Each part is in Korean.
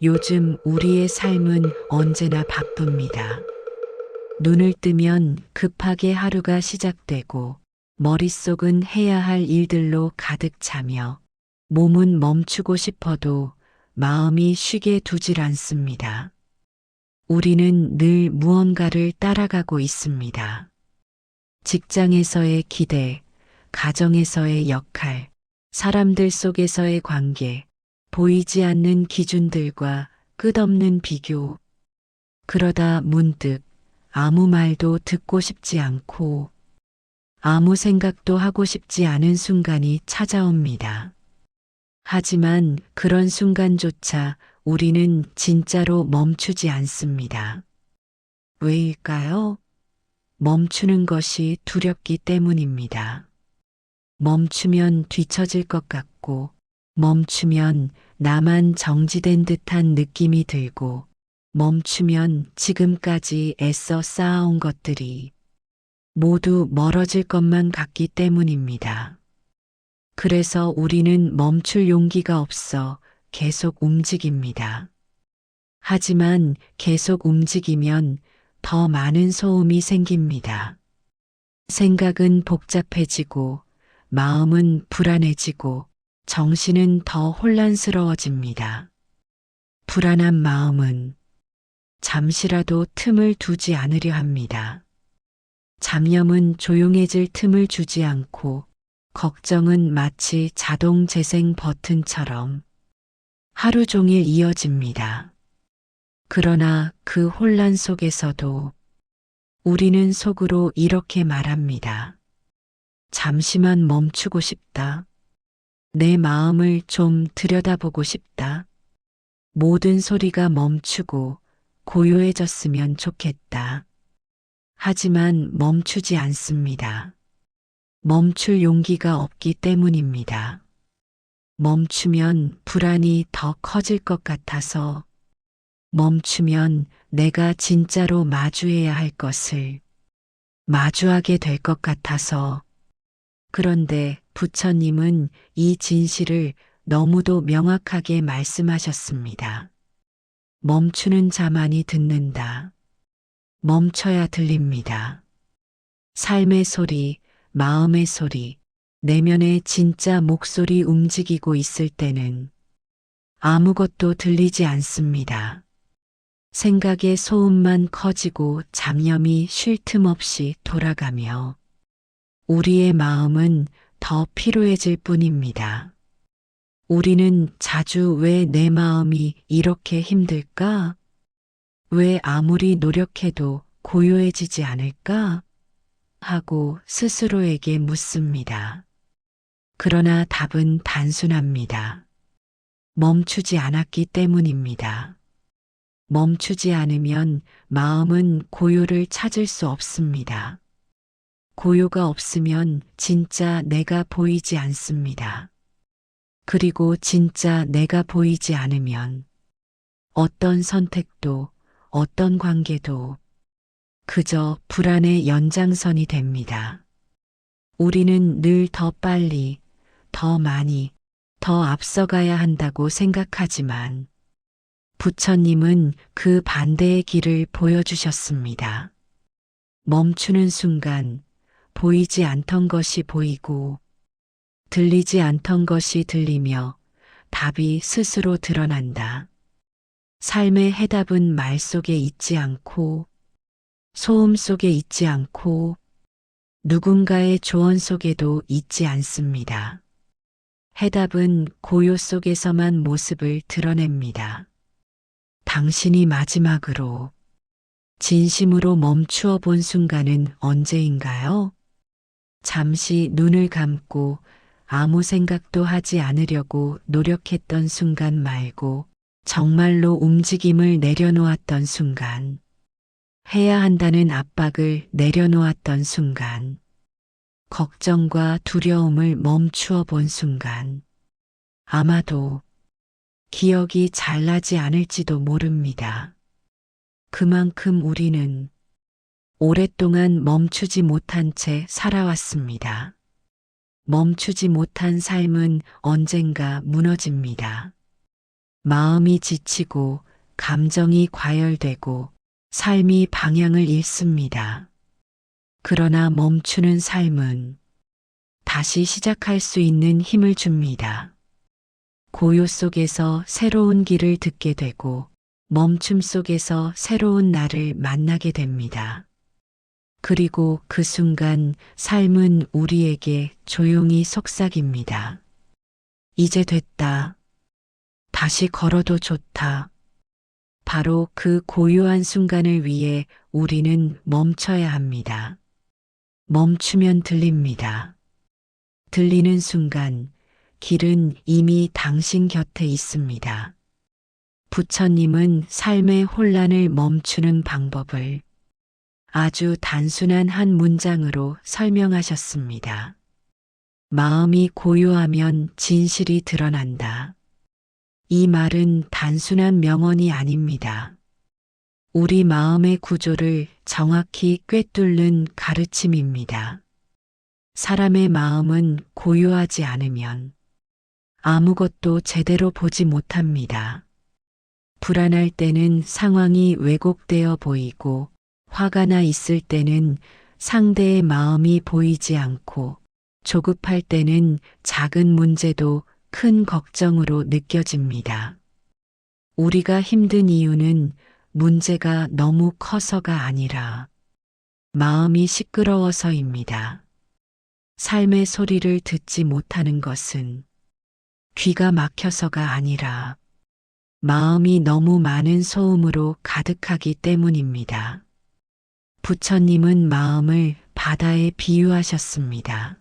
요즘 우리의 삶은 언제나 바쁩니다. 눈을 뜨면 급하게 하루가 시작되고 머릿속은 해야 할 일들로 가득 차며 몸은 멈추고 싶어도 마음이 쉬게 두질 않습니다. 우리는 늘 무언가를 따라가고 있습니다. 직장에서의 기대, 가정에서의 역할, 사람들 속에서의 관계, 보이지 않는 기준들과 끝없는 비교. 그러다 문득 아무 말도 듣고 싶지 않고 아무 생각도 하고 싶지 않은 순간이 찾아옵니다. 하지만 그런 순간조차 우리는 진짜로 멈추지 않습니다. 왜일까요? 멈추는 것이 두렵기 때문입니다. 멈추면 뒤처질 것 같고, 멈추면 나만 정지된 듯한 느낌이 들고, 멈추면 지금까지 애써 쌓아온 것들이 모두 멀어질 것만 같기 때문입니다. 그래서 우리는 멈출 용기가 없어 계속 움직입니다. 하지만 계속 움직이면 더 많은 소음이 생깁니다. 생각은 복잡해지고, 마음은 불안해지고, 정신은 더 혼란스러워집니다. 불안한 마음은 잠시라도 틈을 두지 않으려 합니다. 잡념은 조용해질 틈을 주지 않고, 걱정은 마치 자동 재생 버튼처럼 하루 종일 이어집니다. 그러나 그 혼란 속에서도 우리는 속으로 이렇게 말합니다. 잠시만 멈추고 싶다. 내 마음을 좀 들여다보고 싶다. 모든 소리가 멈추고 고요해졌으면 좋겠다. 하지만 멈추지 않습니다. 멈출 용기가 없기 때문입니다. 멈추면 불안이 더 커질 것 같아서, 멈추면 내가 진짜로 마주해야 할 것을 마주하게 될 것 같아서. 그런데 부처님은 이 진실을 너무도 명확하게 말씀하셨습니다. 멈추는 자만이 듣는다. 멈춰야 들립니다. 삶의 소리, 마음의 소리, 내면의 진짜 목소리 움직이고 있을 때는 아무것도 들리지 않습니다. 생각의 소음만 커지고 잡념이 쉴 틈 없이 돌아가며 우리의 마음은 더 피로해질 뿐입니다. 우리는 자주 왜 내 마음이 이렇게 힘들까? 왜 아무리 노력해도 고요해지지 않을까? 하고 스스로에게 묻습니다. 그러나 답은 단순합니다. 멈추지 않았기 때문입니다. 멈추지 않으면 마음은 고요를 찾을 수 없습니다. 고요가 없으면 진짜 내가 보이지 않습니다. 그리고 진짜 내가 보이지 않으면 어떤 선택도, 어떤 관계도 그저 불안의 연장선이 됩니다. 우리는 늘 더 빨리, 더 많이, 더 앞서가야 한다고 생각하지만 부처님은 그 반대의 길을 보여주셨습니다. 멈추는 순간 보이지 않던 것이 보이고 들리지 않던 것이 들리며 답이 스스로 드러난다. 삶의 해답은 말 속에 있지 않고 소음 속에 있지 않고 누군가의 조언 속에도 있지 않습니다. 해답은 고요 속에서만 모습을 드러냅니다. 당신이 마지막으로 진심으로 멈추어 본 순간은 언제인가요? 잠시 눈을 감고 아무 생각도 하지 않으려고 노력했던 순간 말고 정말로 움직임을 내려놓았던 순간, 해야 한다는 압박을 내려놓았던 순간, 걱정과 두려움을 멈추어 본 순간, 아마도 기억이 잘 나지 않을지도 모릅니다. 그만큼 우리는 오랫동안 멈추지 못한 채 살아왔습니다. 멈추지 못한 삶은 언젠가 무너집니다. 마음이 지치고 감정이 과열되고 삶이 방향을 잃습니다. 그러나 멈추는 삶은 다시 시작할 수 있는 힘을 줍니다. 고요 속에서 새로운 길을 듣게 되고 멈춤 속에서 새로운 나를 만나게 됩니다. 그리고 그 순간 삶은 우리에게 조용히 속삭입니다. 이제 됐다. 다시 걸어도 좋다. 바로 그 고요한 순간을 위해 우리는 멈춰야 합니다. 멈추면 들립니다. 들리는 순간 길은 이미 당신 곁에 있습니다. 부처님은 삶의 혼란을 멈추는 방법을 아주 단순한 한 문장으로 설명하셨습니다. 마음이 고요하면 진실이 드러난다. 이 말은 단순한 명언이 아닙니다. 우리 마음의 구조를 정확히 꿰뚫는 가르침입니다. 사람의 마음은 고요하지 않으면 아무것도 제대로 보지 못합니다. 불안할 때는 상황이 왜곡되어 보이고 화가 나 있을 때는 상대의 마음이 보이지 않고 조급할 때는 작은 문제도 큰 걱정으로 느껴집니다. 우리가 힘든 이유는 문제가 너무 커서가 아니라 마음이 시끄러워서입니다. 삶의 소리를 듣지 못하는 것은 귀가 막혀서가 아니라 마음이 너무 많은 소음으로 가득하기 때문입니다. 부처님은 마음을 바다에 비유하셨습니다.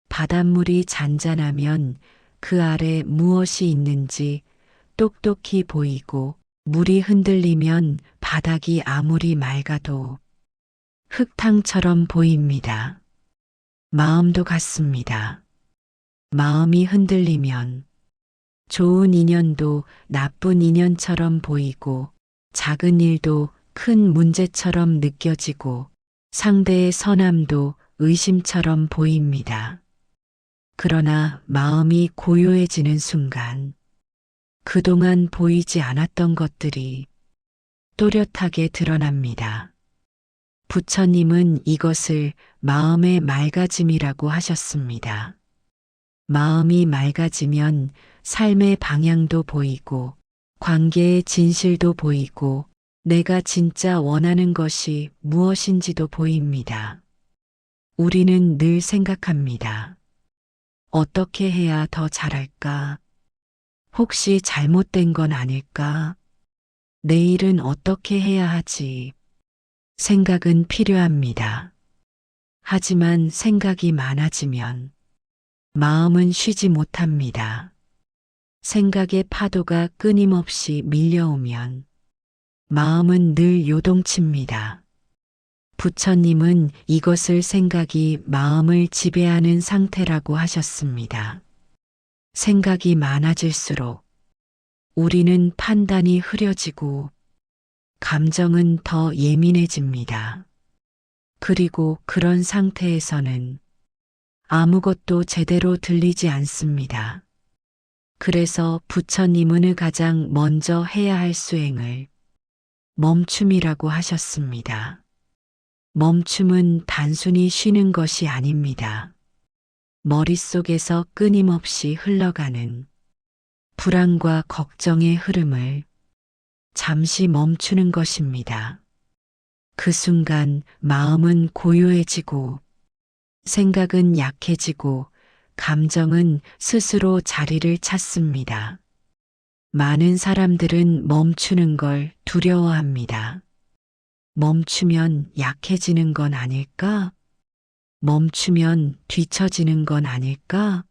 바닷물이 잔잔하면 그 아래 무엇이 있는지 똑똑히 보이고 물이 흔들리면 바닥이 아무리 맑아도 흙탕처럼 보입니다. 마음도 같습니다. 마음이 흔들리면 좋은 인연도 나쁜 인연처럼 보이고 작은 일도 큰 문제처럼 느껴지고 상대의 선함도 의심처럼 보입니다. 그러나 마음이 고요해지는 순간 그동안 보이지 않았던 것들이 또렷하게 드러납니다. 부처님은 이것을 마음의 맑아짐이라고 하셨습니다. 마음이 맑아지면 삶의 방향도 보이고 관계의 진실도 보이고 내가 진짜 원하는 것이 무엇인지도 보입니다. 우리는 늘 생각합니다. 어떻게 해야 더 잘할까? 혹시 잘못된 건 아닐까? 내일은 어떻게 해야 하지? 생각은 필요합니다. 하지만 생각이 많아지면 마음은 쉬지 못합니다. 생각의 파도가 끊임없이 밀려오면 마음은 늘 요동칩니다. 부처님은 이것을 생각이 마음을 지배하는 상태라고 하셨습니다. 생각이 많아질수록 우리는 판단이 흐려지고 감정은 더 예민해집니다. 그리고 그런 상태에서는 아무것도 제대로 들리지 않습니다. 그래서 부처님은 가장 먼저 해야 할 수행을 멈춤이라고 하셨습니다. 멈춤은 단순히 쉬는 것이 아닙니다. 머릿속에서 끊임없이 흘러가는 불안과 걱정의 흐름을 잠시 멈추는 것입니다. 그 순간 마음은 고요해지고 생각은 약해지고 감정은 스스로 자리를 찾습니다. 많은 사람들은 멈추는 걸 두려워합니다. 멈추면 약해지는 건 아닐까? 멈추면 뒤처지는 건 아닐까?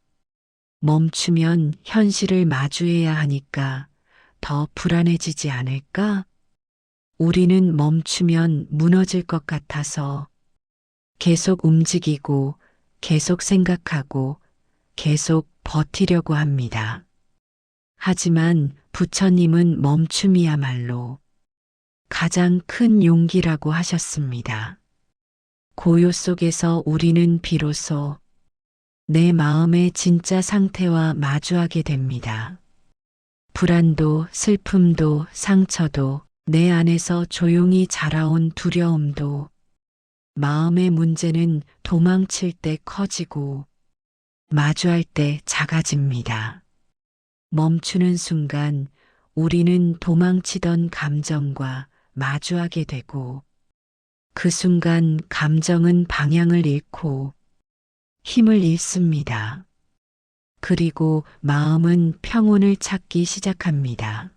멈추면 현실을 마주해야 하니까 더 불안해지지 않을까? 우리는 멈추면 무너질 것 같아서 계속 움직이고 계속 생각하고 계속 버티려고 합니다. 하지만 부처님은 멈춤이야말로 가장 큰 용기라고 하셨습니다. 고요 속에서 우리는 비로소 내 마음의 진짜 상태와 마주하게 됩니다. 불안도 슬픔도 상처도 내 안에서 조용히 자라온 두려움도 마음의 문제는 도망칠 때 커지고 마주할 때 작아집니다. 멈추는 순간 우리는 도망치던 감정과 마주하게 되고 그 순간 감정은 방향을 잃고 힘을 잃습니다. 그리고 마음은 평온을 찾기 시작합니다.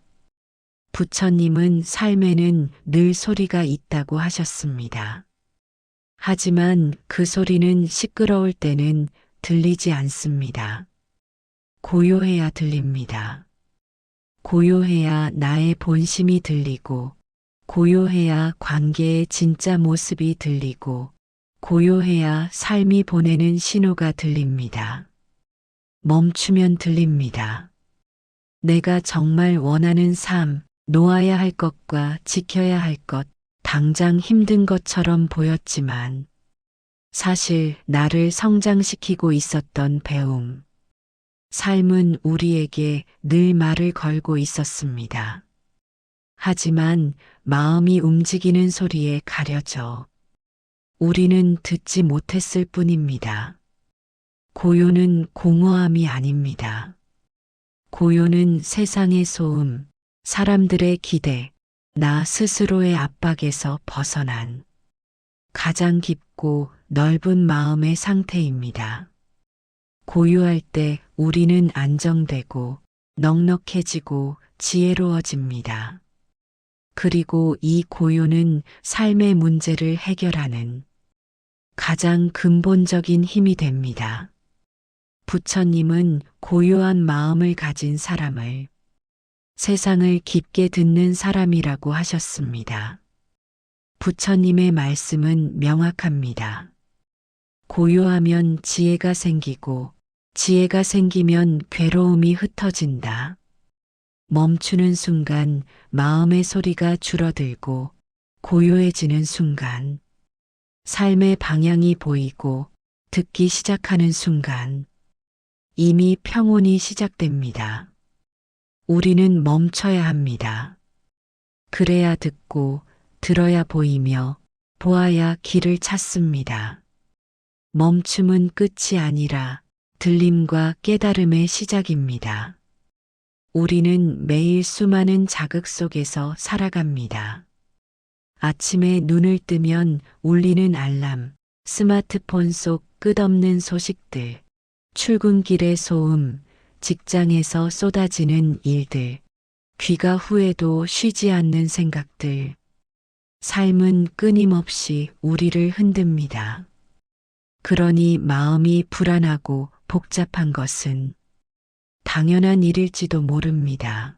부처님은 삶에는 늘 소리가 있다고 하셨습니다. 하지만 그 소리는 시끄러울 때는 들리지 않습니다. 고요해야 들립니다. 고요해야 나의 본심이 들리고, 고요해야 관계의 진짜 모습이 들리고, 고요해야 삶이 보내는 신호가 들립니다. 멈추면 들립니다. 내가 정말 원하는 삶, 놓아야 할 것과 지켜야 할 것, 당장 힘든 것처럼 보였지만 사실 나를 성장시키고 있었던 배움. 삶은 우리에게 늘 말을 걸고 있었습니다. 하지만 마음이 움직이는 소리에 가려져 우리는 듣지 못했을 뿐입니다. 고요는 공허함이 아닙니다. 고요는 세상의 소음, 사람들의 기대, 나 스스로의 압박에서 벗어난 가장 깊고 넓은 마음의 상태입니다. 고요할 때 우리는 안정되고 넉넉해지고 지혜로워집니다. 그리고 이 고요는 삶의 문제를 해결하는 가장 근본적인 힘이 됩니다. 부처님은 고요한 마음을 가진 사람을 세상을 깊게 듣는 사람이라고 하셨습니다. 부처님의 말씀은 명확합니다. 고요하면 지혜가 생기고 지혜가 생기면 괴로움이 흩어진다. 멈추는 순간 마음의 소리가 줄어들고 고요해지는 순간 삶의 방향이 보이고 듣기 시작하는 순간 이미 평온이 시작됩니다. 우리는 멈춰야 합니다. 그래야 듣고 들어야 보이며 보아야 길을 찾습니다. 멈춤은 끝이 아니라 들림과 깨달음의 시작입니다. 우리는 매일 수많은 자극 속에서 살아갑니다. 아침에 눈을 뜨면 울리는 알람, 스마트폰 속 끝없는 소식들, 출근길의 소음, 직장에서 쏟아지는 일들, 귀가 후에도 쉬지 않는 생각들. 삶은 끊임없이 우리를 흔듭니다. 그러니 마음이 불안하고 복잡한 것은 당연한 일일지도 모릅니다.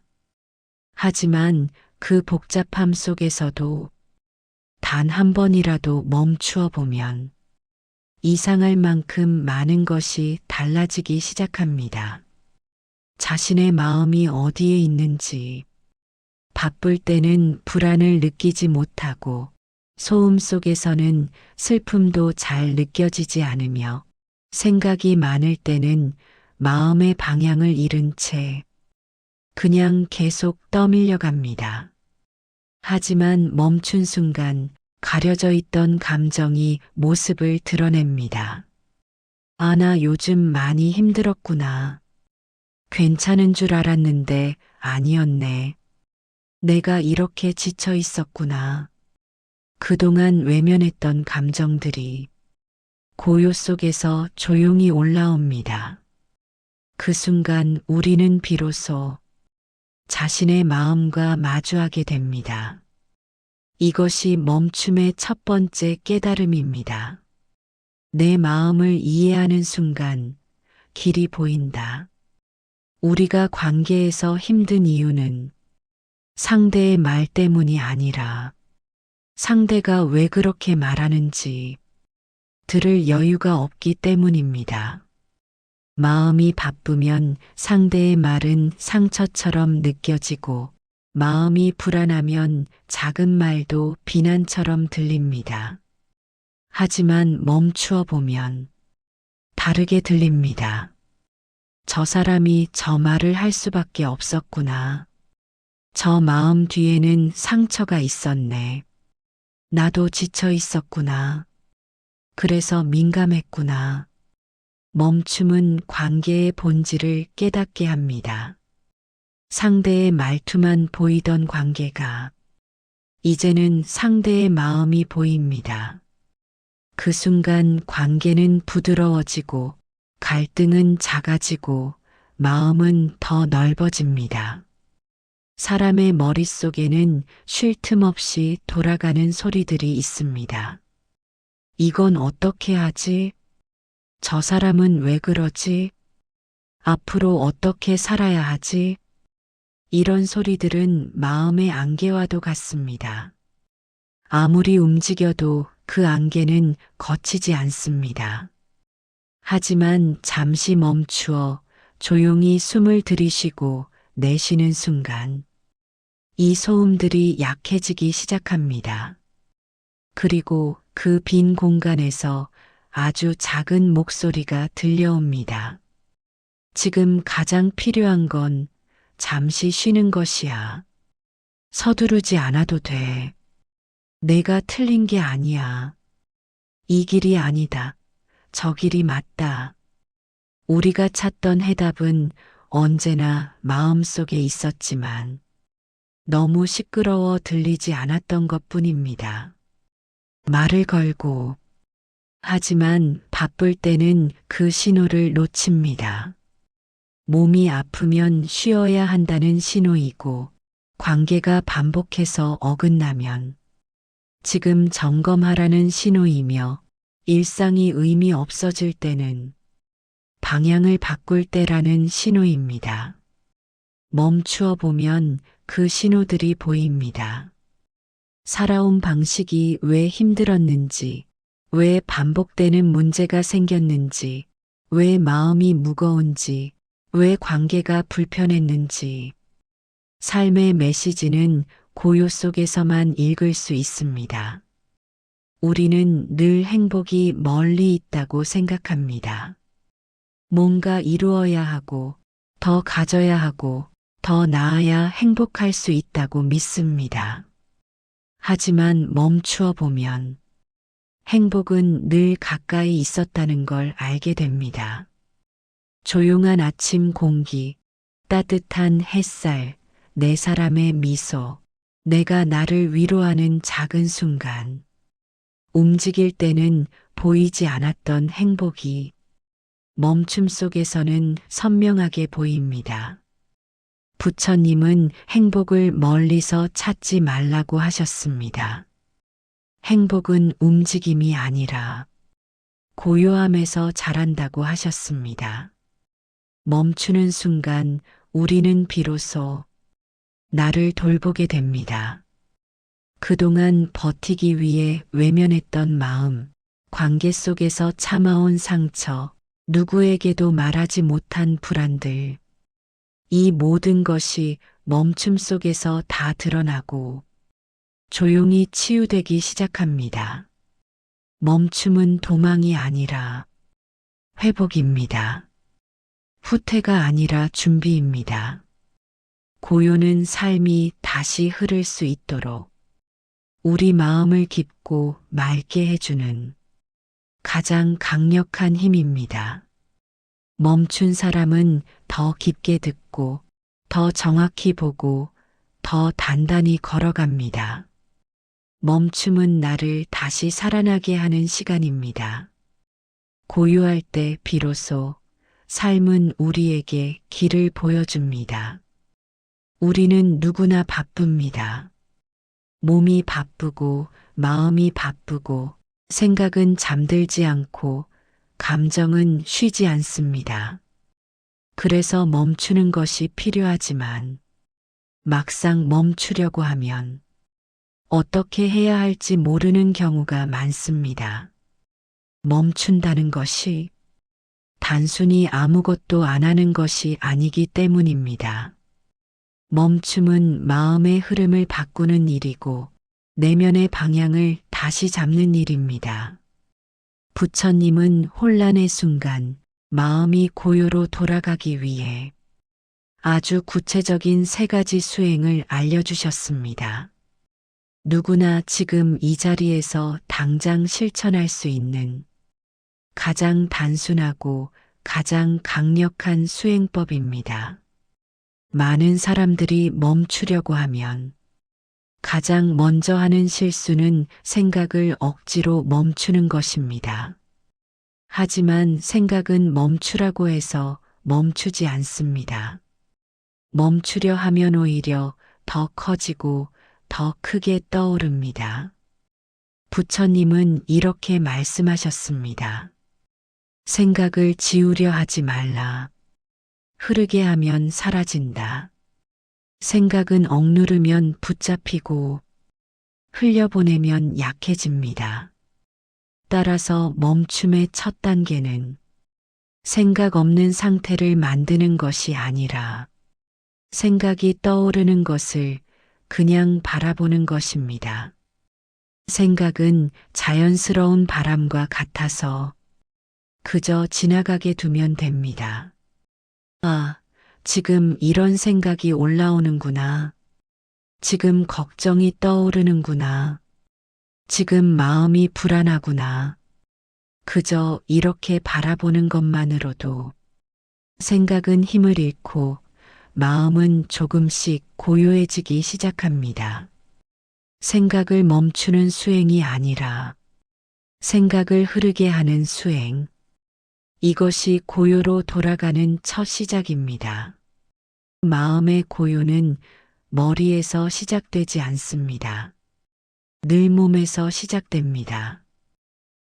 하지만 그 복잡함 속에서도 단 한 번이라도 멈추어 보면 이상할 만큼 많은 것이 달라지기 시작합니다. 자신의 마음이 어디에 있는지, 바쁠 때는 불안을 느끼지 못하고 소음 속에서는 슬픔도 잘 느껴지지 않으며 생각이 많을 때는 마음의 방향을 잃은 채 그냥 계속 떠밀려 갑니다. 하지만 멈춘 순간 가려져 있던 감정이 모습을 드러냅니다. 아, 나 요즘 많이 힘들었구나. 괜찮은 줄 알았는데 아니었네. 내가 이렇게 지쳐 있었구나. 그동안 외면했던 감정들이 고요 속에서 조용히 올라옵니다. 그 순간 우리는 비로소 자신의 마음과 마주하게 됩니다. 이것이 멈춤의 첫 번째 깨달음입니다. 내 마음을 이해하는 순간 길이 보인다. 우리가 관계에서 힘든 이유는 상대의 말 때문이 아니라 상대가 왜 그렇게 말하는지 들을 여유가 없기 때문입니다. 마음이 바쁘면 상대의 말은 상처처럼 느껴지고 마음이 불안하면 작은 말도 비난처럼 들립니다. 하지만 멈추어 보면 다르게 들립니다. 저 사람이 저 말을 할 수밖에 없었구나. 저 마음 뒤에는 상처가 있었네. 나도 지쳐 있었구나. 그래서 민감했구나. 멈춤은 관계의 본질을 깨닫게 합니다. 상대의 말투만 보이던 관계가 이제는 상대의 마음이 보입니다. 그 순간 관계는 부드러워지고 갈등은 작아지고 마음은 더 넓어집니다. 사람의 머릿속에는 쉴 틈 없이 돌아가는 소리들이 있습니다. 이건 어떻게 하지? 저 사람은 왜 그러지? 앞으로 어떻게 살아야 하지? 이런 소리들은 마음의 안개와도 같습니다. 아무리 움직여도 그 안개는 거치지 않습니다. 하지만 잠시 멈추어 조용히 숨을 들이쉬고 내쉬는 순간 이 소음들이 약해지기 시작합니다. 그리고 그 빈 공간에서 아주 작은 목소리가 들려옵니다. 지금 가장 필요한 건 잠시 쉬는 것이야. 서두르지 않아도 돼. 내가 틀린 게 아니야. 이 길이 아니다. 저 길이 맞다. 우리가 찾던 해답은 언제나 마음속에 있었지만 너무 시끄러워 들리지 않았던 것뿐입니다. 말을 걸고 하지만 바쁠 때는 그 신호를 놓칩니다. 몸이 아프면 쉬어야 한다는 신호이고 관계가 반복해서 어긋나면 지금 점검하라는 신호이며 일상이 의미 없어질 때는 방향을 바꿀 때라는 신호입니다. 멈추어 보면 그 신호들이 보입니다. 살아온 방식이 왜 힘들었는지, 왜 반복되는 문제가 생겼는지, 왜 마음이 무거운지, 왜 관계가 불편했는지. 삶의 메시지는 고요 속에서만 읽을 수 있습니다. 우리는 늘 행복이 멀리 있다고 생각합니다. 뭔가 이루어야 하고, 더 가져야 하고, 더 나아야 행복할 수 있다고 믿습니다. 하지만 멈추어 보면 행복은 늘 가까이 있었다는 걸 알게 됩니다. 조용한 아침 공기, 따뜻한 햇살, 내 사람의 미소, 내가 나를 위로하는 작은 순간. 움직일 때는 보이지 않았던 행복이 멈춤 속에서는 선명하게 보입니다. 부처님은 행복을 멀리서 찾지 말라고 하셨습니다. 행복은 움직임이 아니라 고요함에서 자란다고 하셨습니다. 멈추는 순간 우리는 비로소 나를 돌보게 됩니다. 그동안 버티기 위해 외면했던 마음, 관계 속에서 참아온 상처, 누구에게도 말하지 못한 불안들, 이 모든 것이 멈춤 속에서 다 드러나고 조용히 치유되기 시작합니다. 멈춤은 도망이 아니라 회복입니다. 후퇴가 아니라 준비입니다. 고요는 삶이 다시 흐를 수 있도록 우리 마음을 깊고 맑게 해주는 가장 강력한 힘입니다. 멈춘 사람은 더 깊게 듣고 더 정확히 보고 더 단단히 걸어갑니다. 멈춤은 나를 다시 살아나게 하는 시간입니다. 고요할 때 비로소 삶은 우리에게 길을 보여줍니다. 우리는 누구나 바쁩니다. 몸이 바쁘고 마음이 바쁘고 생각은 잠들지 않고 감정은 쉬지 않습니다. 그래서 멈추는 것이 필요하지만 막상 멈추려고 하면 어떻게 해야 할지 모르는 경우가 많습니다. 멈춘다는 것이 단순히 아무것도 안 하는 것이 아니기 때문입니다. 멈춤은 마음의 흐름을 바꾸는 일이고 내면의 방향을 다시 잡는 일입니다. 부처님은 혼란의 순간 마음이 고요로 돌아가기 위해 아주 구체적인 3가지 수행을 알려주셨습니다. 누구나 지금 이 자리에서 당장 실천할 수 있는 가장 단순하고 가장 강력한 수행법입니다. 많은 사람들이 멈추려고 하면 가장 먼저 하는 실수는 생각을 억지로 멈추는 것입니다. 하지만 생각은 멈추라고 해서 멈추지 않습니다. 멈추려 하면 오히려 더 커지고 더 크게 떠오릅니다. 부처님은 이렇게 말씀하셨습니다. 생각을 지우려 하지 말라. 흐르게 하면 사라진다. 생각은 억누르면 붙잡히고 흘려보내면 약해집니다. 따라서 멈춤의 첫 단계는 생각 없는 상태를 만드는 것이 아니라 생각이 떠오르는 것을 그냥 바라보는 것입니다. 생각은 자연스러운 바람과 같아서 그저 지나가게 두면 됩니다. 아, 지금 이런 생각이 올라오는구나. 지금 걱정이 떠오르는구나. 지금 마음이 불안하구나. 그저 이렇게 바라보는 것만으로도 생각은 힘을 잃고 마음은 조금씩 고요해지기 시작합니다. 생각을 멈추는 수행이 아니라 생각을 흐르게 하는 수행. 이것이 고요로 돌아가는 첫 시작입니다. 마음의 고요는 머리에서 시작되지 않습니다. 늘 몸에서 시작됩니다.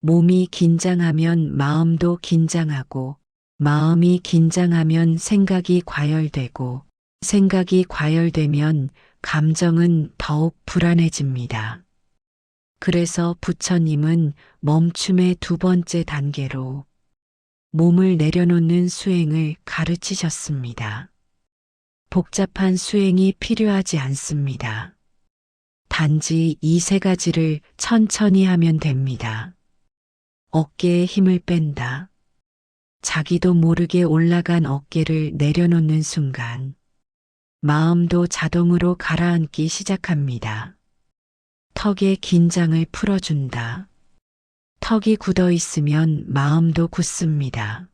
몸이 긴장하면 마음도 긴장하고, 마음이 긴장하면 생각이 과열되고, 생각이 과열되면 감정은 더욱 불안해집니다. 그래서 부처님은 멈춤의 2번째 단계로 몸을 내려놓는 수행을 가르치셨습니다. 복잡한 수행이 필요하지 않습니다. 단지 이 3가지를 천천히 하면 됩니다. 어깨에 힘을 뺀다. 자기도 모르게 올라간 어깨를 내려놓는 순간 마음도 자동으로 가라앉기 시작합니다. 턱의 긴장을 풀어준다. 턱이 굳어 있으면 마음도 굳습니다.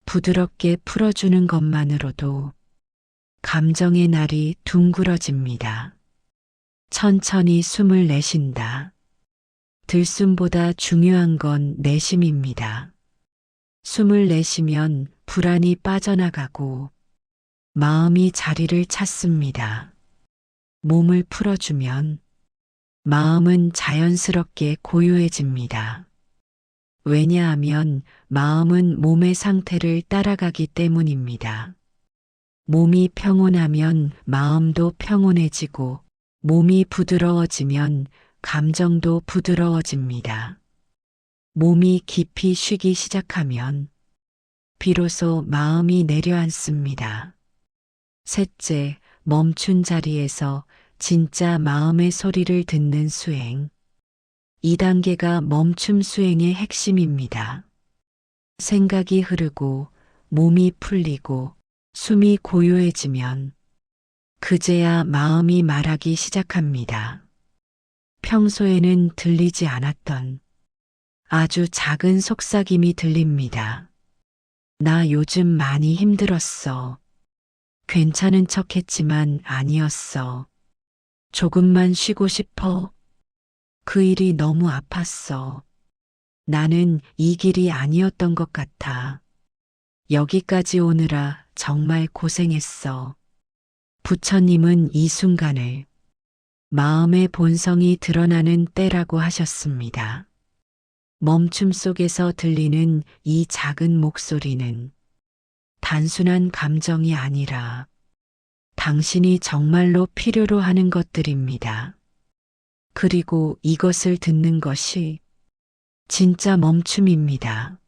부드럽게 풀어주는 것만으로도 감정의 날이 둥그러집니다. 천천히 숨을 내쉰다. 들숨보다 중요한 건 내쉼입니다. 숨을 내쉬면 불안이 빠져나가고 마음이 자리를 찾습니다. 몸을 풀어주면 마음은 자연스럽게 고요해집니다. 왜냐하면 마음은 몸의 상태를 따라가기 때문입니다. 몸이 평온하면 마음도 평온해지고 몸이 부드러워지면 감정도 부드러워집니다. 몸이 깊이 쉬기 시작하면 비로소 마음이 내려앉습니다. 셋째, 멈춘 자리에서 진짜 마음의 소리를 듣는 수행. 이 단계가 멈춤 수행의 핵심입니다. 생각이 흐르고 몸이 풀리고 숨이 고요해지면 그제야 마음이 말하기 시작합니다. 평소에는 들리지 않았던 아주 작은 속삭임이 들립니다. 나 요즘 많이 힘들었어. 괜찮은 척 했지만 아니었어. 조금만 쉬고 싶어. 그 일이 너무 아팠어. 나는 이 길이 아니었던 것 같아. 여기까지 오느라 정말 고생했어. 부처님은 이 순간을 마음의 본성이 드러나는 때라고 하셨습니다. 멈춤 속에서 들리는 이 작은 목소리는 단순한 감정이 아니라 당신이 정말로 필요로 하는 것들입니다. 그리고 이것을 듣는 것이 진짜 멈춤입니다.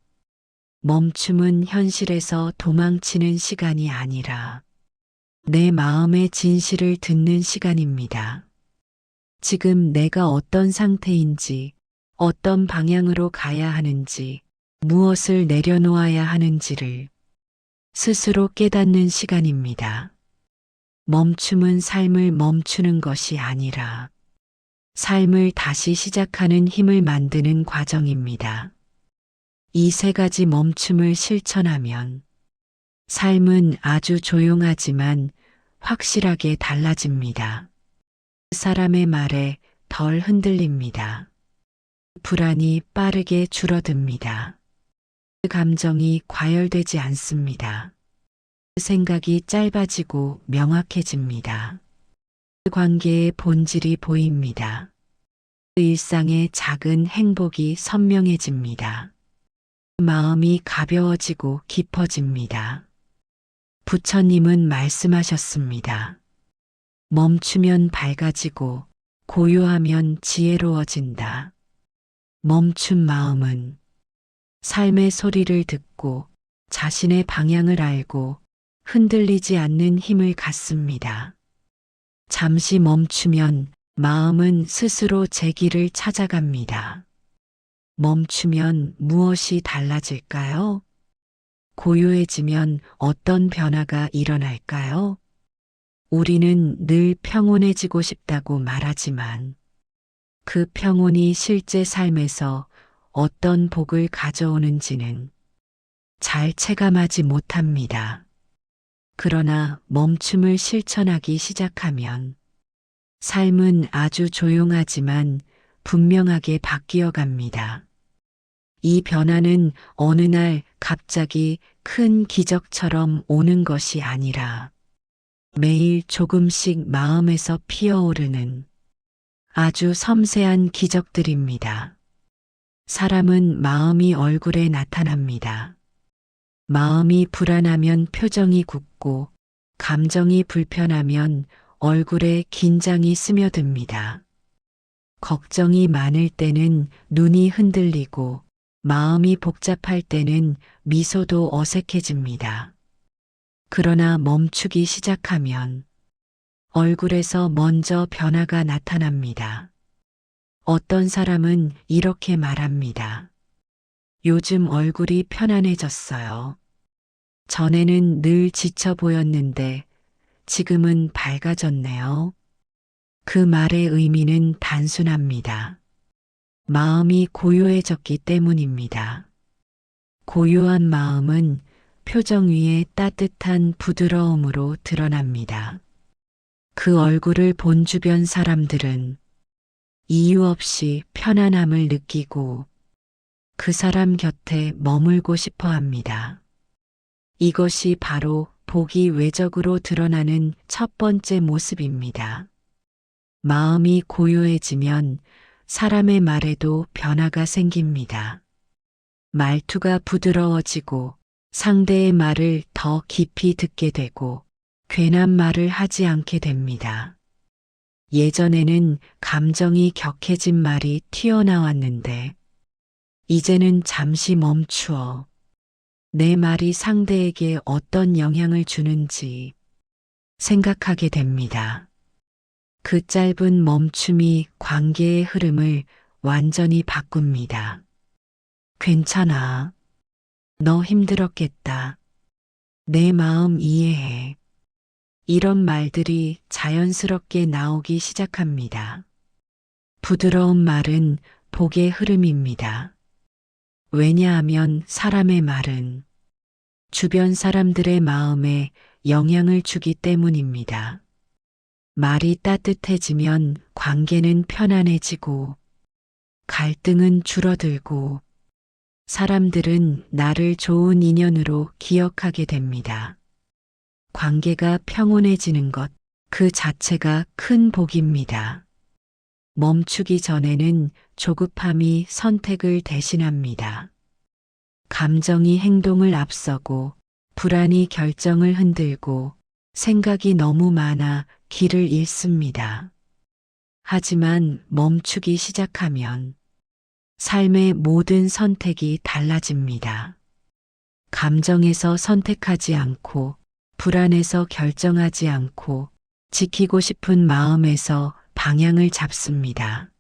멈춤은 현실에서 도망치는 시간이 아니라 내 마음의 진실을 듣는 시간입니다. 지금 내가 어떤 상태인지, 어떤 방향으로 가야 하는지, 무엇을 내려놓아야 하는지를 스스로 깨닫는 시간입니다. 멈춤은 삶을 멈추는 것이 아니라 삶을 다시 시작하는 힘을 만드는 과정입니다. 이 세 가지 멈춤을 실천하면 삶은 아주 조용하지만 확실하게 달라집니다. 사람의 말에 덜 흔들립니다. 불안이 빠르게 줄어듭니다. 감정이 과열되지 않습니다. 생각이 짧아지고 명확해집니다. 관계의 본질이 보입니다. 일상의 작은 행복이 선명해집니다. 마음이 가벼워지고 깊어집니다. 부처님은 말씀하셨습니다. 멈추면 밝아지고 고요하면 지혜로워진다. 멈춘 마음은 삶의 소리를 듣고 자신의 방향을 알고 흔들리지 않는 힘을 갖습니다. 잠시 멈추면 마음은 스스로 제 길을 찾아갑니다. 멈추면 무엇이 달라질까요? 고요해지면 어떤 변화가 일어날까요? 우리는 늘 평온해지고 싶다고 말하지만 그 평온이 실제 삶에서 어떤 복을 가져오는지는 잘 체감하지 못합니다. 그러나 멈춤을 실천하기 시작하면 삶은 아주 조용하지만 분명하게 바뀌어 갑니다. 이 변화는 어느 날 갑자기 큰 기적처럼 오는 것이 아니라 매일 조금씩 마음에서 피어오르는 아주 섬세한 기적들입니다. 사람은 마음이 얼굴에 나타납니다. 마음이 불안하면 표정이 굳고 감정이 불편하면 얼굴에 긴장이 스며듭니다. 걱정이 많을 때는 눈이 흔들리고 마음이 복잡할 때는 미소도 어색해집니다. 그러나 멈추기 시작하면 얼굴에서 먼저 변화가 나타납니다. 어떤 사람은 이렇게 말합니다. 요즘 얼굴이 편안해졌어요. 전에는 늘 지쳐 보였는데 지금은 밝아졌네요. 그 말의 의미는 단순합니다. 마음이 고요해졌기 때문입니다. 고요한 마음은 표정 위에 따뜻한 부드러움으로 드러납니다. 그 얼굴을 본 주변 사람들은 이유 없이 편안함을 느끼고 그 사람 곁에 머물고 싶어 합니다. 이것이 바로 복이 외적으로 드러나는 첫 번째 모습입니다. 마음이 고요해지면 사람의 말에도 변화가 생깁니다. 말투가 부드러워지고 상대의 말을 더 깊이 듣게 되고 괜한 말을 하지 않게 됩니다. 예전에는 감정이 격해진 말이 튀어나왔는데 이제는 잠시 멈추어 내 말이 상대에게 어떤 영향을 주는지 생각하게 됩니다. 그 짧은 멈춤이 관계의 흐름을 완전히 바꿉니다. 괜찮아. 너 힘들었겠다. 내 마음 이해해. 이런 말들이 자연스럽게 나오기 시작합니다. 부드러운 말은 복의 흐름입니다. 왜냐하면 사람의 말은 주변 사람들의 마음에 영향을 주기 때문입니다. 말이 따뜻해지면 관계는 편안해지고 갈등은 줄어들고 사람들은 나를 좋은 인연으로 기억하게 됩니다. 관계가 평온해지는 것 그 자체가 큰 복입니다. 멈추기 전에는 조급함이 선택을 대신합니다. 감정이 행동을 앞서고 불안이 결정을 흔들고 생각이 너무 많아 길을 잃습니다. 하지만 멈추기 시작하면 삶의 모든 선택이 달라집니다. 감정에서 선택하지 않고 불안에서 결정하지 않고 지키고 싶은 마음에서 방향을 잡습니다.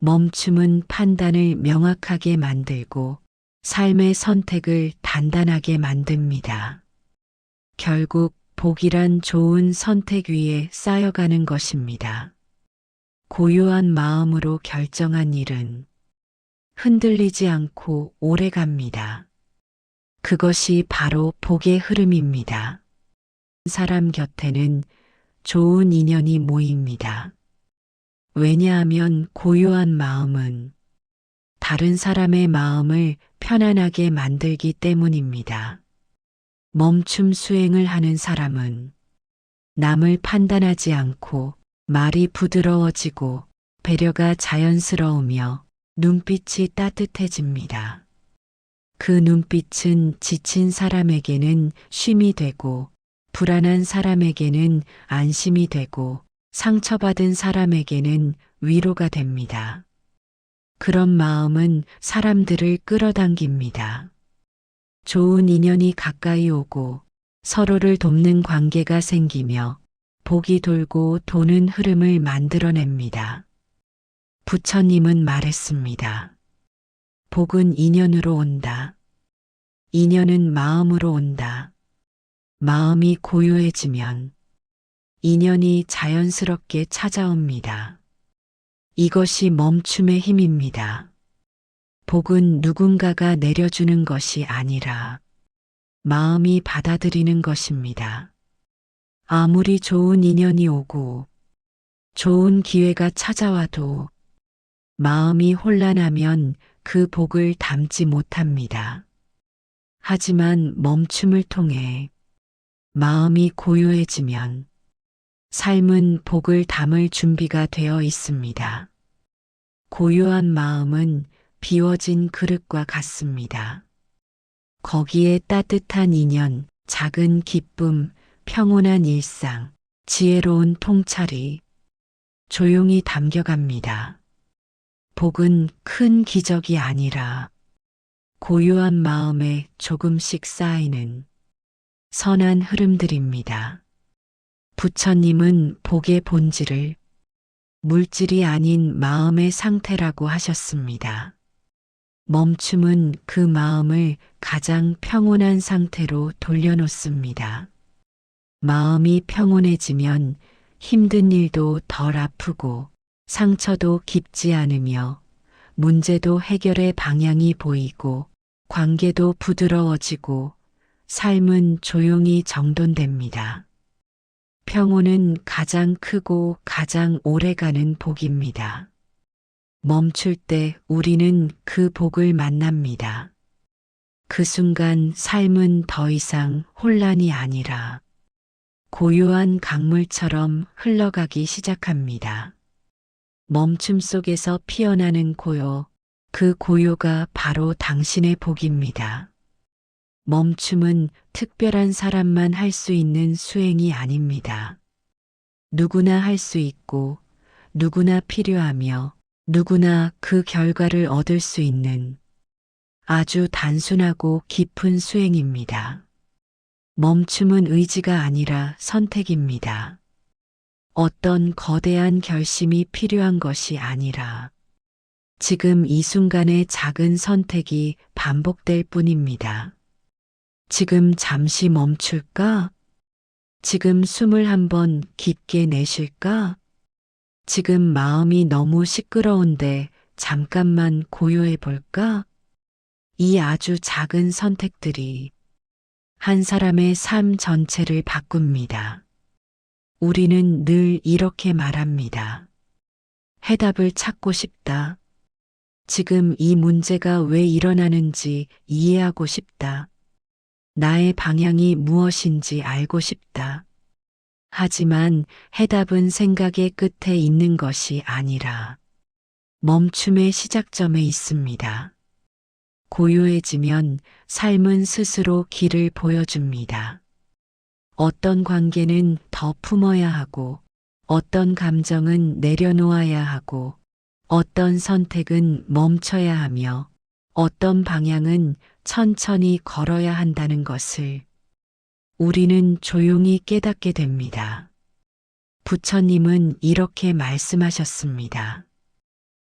멈춤은 판단을 명확하게 만들고 삶의 선택을 단단하게 만듭니다. 결국 복이란 좋은 선택 위에 쌓여가는 것입니다. 고요한 마음으로 결정한 일은 흔들리지 않고 오래 갑니다. 그것이 바로 복의 흐름입니다. 사람 곁에는 좋은 인연이 모입니다. 왜냐하면 고요한 마음은 다른 사람의 마음을 편안하게 만들기 때문입니다. 멈춤 수행을 하는 사람은 남을 판단하지 않고 말이 부드러워지고 배려가 자연스러우며 눈빛이 따뜻해집니다. 그 눈빛은 지친 사람에게는 쉼이 되고 불안한 사람에게는 안심이 되고 상처받은 사람에게는 위로가 됩니다. 그런 마음은 사람들을 끌어당깁니다. 좋은 인연이 가까이 오고 서로를 돕는 관계가 생기며 복이 돌고 도는 흐름을 만들어냅니다. 부처님은 말했습니다. 복은 인연으로 온다. 인연은 마음으로 온다. 마음이 고요해지면 인연이 자연스럽게 찾아옵니다. 이것이 멈춤의 힘입니다. 복은 누군가가 내려주는 것이 아니라 마음이 받아들이는 것입니다. 아무리 좋은 인연이 오고 좋은 기회가 찾아와도 마음이 혼란하면 그 복을 담지 못합니다. 하지만 멈춤을 통해 마음이 고요해지면 삶은 복을 담을 준비가 되어 있습니다. 고요한 마음은 비워진 그릇과 같습니다. 거기에 따뜻한 인연, 작은 기쁨, 평온한 일상, 지혜로운 통찰이 조용히 담겨갑니다. 복은 큰 기적이 아니라 고요한 마음에 조금씩 쌓이는 선한 흐름들입니다. 부처님은 복의 본질을 물질이 아닌 마음의 상태라고 하셨습니다. 멈춤은 그 마음을 가장 평온한 상태로 돌려놓습니다. 마음이 평온해지면 힘든 일도 덜 아프고 상처도 깊지 않으며 문제도 해결의 방향이 보이고 관계도 부드러워지고 삶은 조용히 정돈됩니다. 평온은 가장 크고 가장 오래가는 복입니다. 멈출 때 우리는 그 복을 만납니다. 그 순간 삶은 더 이상 혼란이 아니라 고요한 강물처럼 흘러가기 시작합니다. 멈춤 속에서 피어나는 고요, 그 고요가 바로 당신의 복입니다. 멈춤은 특별한 사람만 할 수 있는 수행이 아닙니다. 누구나 할 수 있고 누구나 필요하며 누구나 그 결과를 얻을 수 있는 아주 단순하고 깊은 수행입니다. 멈춤은 의지가 아니라 선택입니다. 어떤 거대한 결심이 필요한 것이 아니라 지금 이 순간의 작은 선택이 반복될 뿐입니다. 지금 잠시 멈출까? 지금 숨을 한번 깊게 내쉴까? 지금 마음이 너무 시끄러운데 잠깐만 고요해 볼까? 이 아주 작은 선택들이 한 사람의 삶 전체를 바꿉니다. 우리는 늘 이렇게 말합니다. 해답을 찾고 싶다. 지금 이 문제가 왜 일어나는지 이해하고 싶다. 나의 방향이 무엇인지 알고 싶다. 하지만 해답은 생각의 끝에 있는 것이 아니라 멈춤의 시작점에 있습니다. 고요해지면 삶은 스스로 길을 보여줍니다. 어떤 관계는 더 품어야 하고, 어떤 감정은 내려놓아야 하고, 어떤 선택은 멈춰야 하며, 어떤 방향은 천천히 걸어야 한다는 것을 우리는 조용히 깨닫게 됩니다. 부처님은 이렇게 말씀하셨습니다.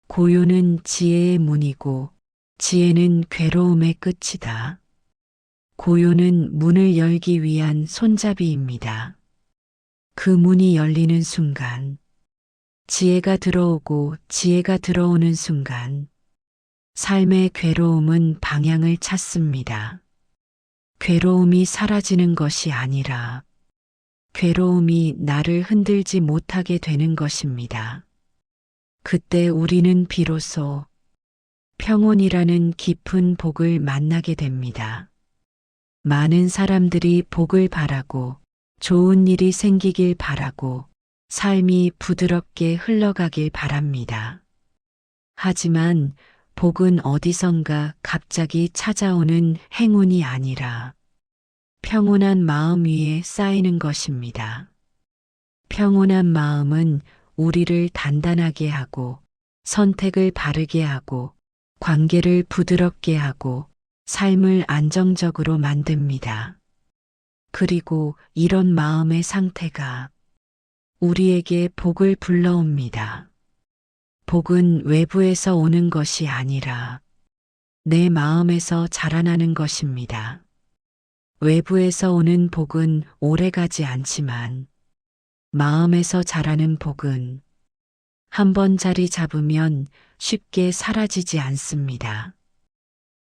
고요는 지혜의 문이고 지혜는 괴로움의 끝이다. 고요는 문을 열기 위한 손잡이입니다. 그 문이 열리는 순간, 지혜가 들어오고 지혜가 들어오는 순간, 삶의 괴로움은 방향을 찾습니다. 괴로움이 사라지는 것이 아니라 괴로움이 나를 흔들지 못하게 되는 것입니다. 그때 우리는 비로소 평온이라는 깊은 복을 만나게 됩니다. 많은 사람들이 복을 바라고 좋은 일이 생기길 바라고 삶이 부드럽게 흘러가길 바랍니다. 하지만 복은 어디선가 갑자기 찾아오는 행운이 아니라 평온한 마음 위에 쌓이는 것입니다. 평온한 마음은 우리를 단단하게 하고 선택을 바르게 하고 관계를 부드럽게 하고 삶을 안정적으로 만듭니다. 그리고 이런 마음의 상태가 우리에게 복을 불러옵니다. 복은 외부에서 오는 것이 아니라 내 마음에서 자라나는 것입니다. 외부에서 오는 복은 오래가지 않지만 마음에서 자라는 복은 한번 자리 잡으면 쉽게 사라지지 않습니다.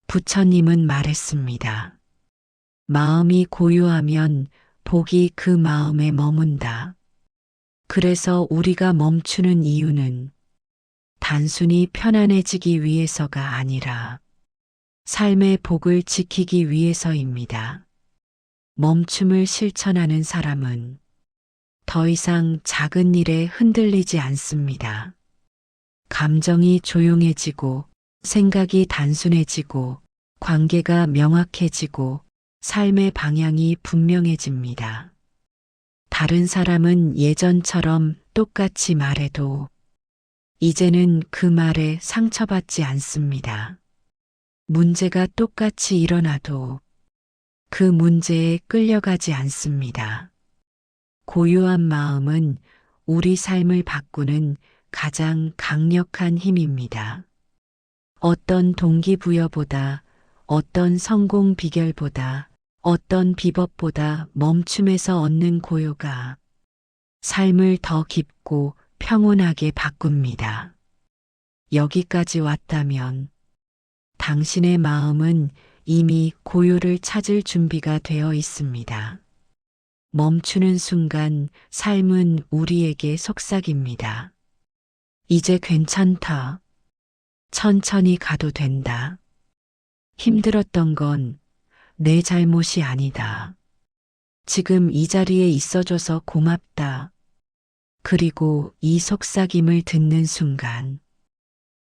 부처님은 말했습니다. 마음이 고요하면 복이 그 마음에 머문다. 그래서 우리가 멈추는 이유는 단순히 편안해지기 위해서가 아니라 삶의 복을 지키기 위해서입니다. 멈춤을 실천하는 사람은 더 이상 작은 일에 흔들리지 않습니다. 감정이 조용해지고 생각이 단순해지고 관계가 명확해지고 삶의 방향이 분명해집니다. 다른 사람은 예전처럼 똑같이 말해도 이제는 그 말에 상처받지 않습니다. 문제가 똑같이 일어나도 그 문제에 끌려가지 않습니다. 고요한 마음은 우리 삶을 바꾸는 가장 강력한 힘입니다. 어떤 동기부여보다, 어떤 성공 비결보다, 어떤 비법보다 멈춤에서 얻는 고요가 삶을 더 깊고 평온하게 바꿉니다. 여기까지 왔다면 당신의 마음은 이미 고요를 찾을 준비가 되어 있습니다. 멈추는 순간 삶은 우리에게 속삭입니다. 이제 괜찮다. 천천히 가도 된다. 힘들었던 건 내 잘못이 아니다. 지금 이 자리에 있어줘서 고맙다. 그리고 이 속삭임을 듣는 순간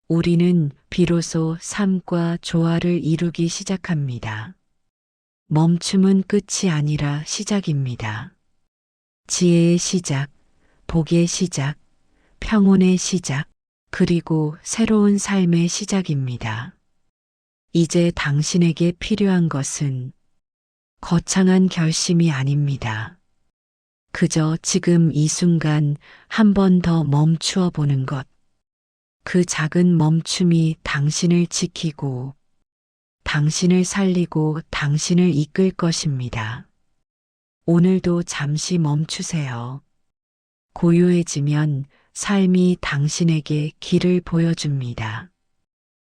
우리는 비로소 삶과 조화를 이루기 시작합니다. 멈춤은 끝이 아니라 시작입니다. 지혜의 시작, 복의 시작, 평온의 시작, 그리고 새로운 삶의 시작입니다. 이제 당신에게 필요한 것은 거창한 결심이 아닙니다. 그저 지금 이 순간 한 번 더 멈추어 보는 것. 그 작은 멈춤이 당신을 지키고 당신을 살리고 당신을 이끌 것입니다. 오늘도 잠시 멈추세요. 고요해지면 삶이 당신에게 길을 보여줍니다.